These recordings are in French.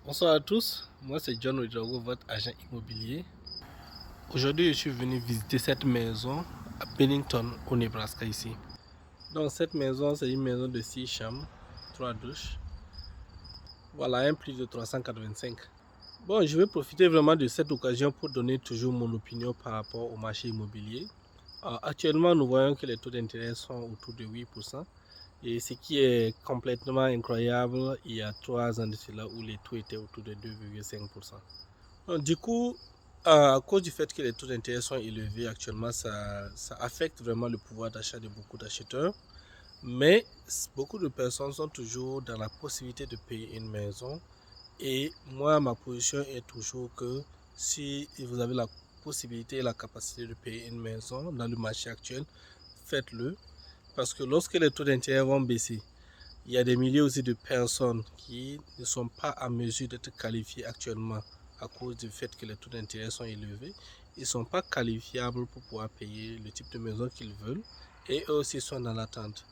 Bonsoir à tous, moi c'est John Ouedraogo, votre agent immobilier. Aujourd'hui je suis venu visiter cette maison à Bennington au Nebraska ici. Donc cette maison c'est une maison de 6 chambres, 3 douches. Voilà, un prix de 385. Bon, je vais profiter vraiment de cette occasion pour donner toujours mon opinion par rapport au marché immobilier. Actuellement nous voyons que les taux d'intérêt sont autour de 8%. Et ce qui est complètement incroyable, il y a 3 ans de cela où les taux étaient autour de 2,5%. Du coup, à cause du fait que les taux d'intérêt sont élevés actuellement, ça affecte vraiment le pouvoir d'achat de beaucoup d'acheteurs. Mais beaucoup de personnes sont toujours dans la possibilité de payer une maison. Et moi, ma position est toujours que si vous avez la possibilité et la capacité de payer une maison dans le marché actuel, faites-le. Parce que lorsque les taux d'intérêt vont baisser, il y a des milliers aussi de personnes qui ne sont pas en mesure d'être qualifiées actuellement à cause du fait que les taux d'intérêt sont élevés. Ils ne sont pas qualifiables pour pouvoir payer le type de maison qu'ils veulent et eux aussi sont dans l'attente.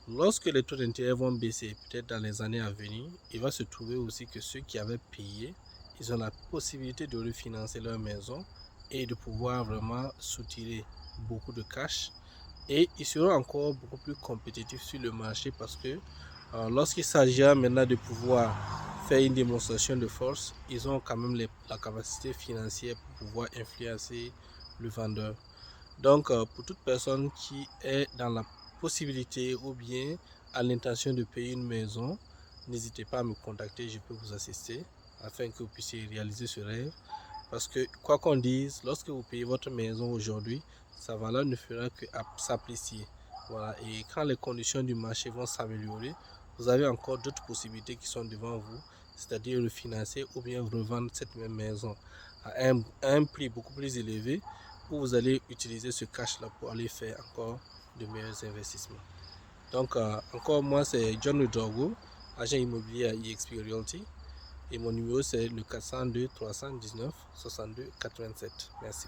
Lorsque les taux d'intérêt vont baisser, peut-être dans les années à venir, il va se trouver aussi que ceux qui avaient payé, ils ont la possibilité de refinancer leur maison et de pouvoir vraiment soutirer beaucoup de cash. Et ils seront encore beaucoup plus compétitifs sur le marché parce que lorsqu'il s'agira maintenant de pouvoir faire une démonstration de force, ils ont quand même la capacité financière pour pouvoir influencer le vendeur. Donc, pour toute personne qui est dans la possibilité ou bien à l'intention de payer une maison, n'hésitez pas à me contacter, je peux vous assister afin que vous puissiez réaliser ce rêve. Parce que, quoi qu'on dise, lorsque vous payez votre maison aujourd'hui, sa valeur ne fera que s'apprécier. Voilà. Et quand les conditions du marché vont s'améliorer, vous avez encore d'autres possibilités qui sont devant vous, c'est-à-dire refinancer ou bien revendre cette même maison à un prix beaucoup plus élevé où vous allez utiliser ce cash-là pour aller faire encore de meilleurs investissements. Donc, encore moi, c'est John Ouedraogo, agent immobilier à eXp Realty. Et mon numéro, c'est le 402 319 62 87. Merci.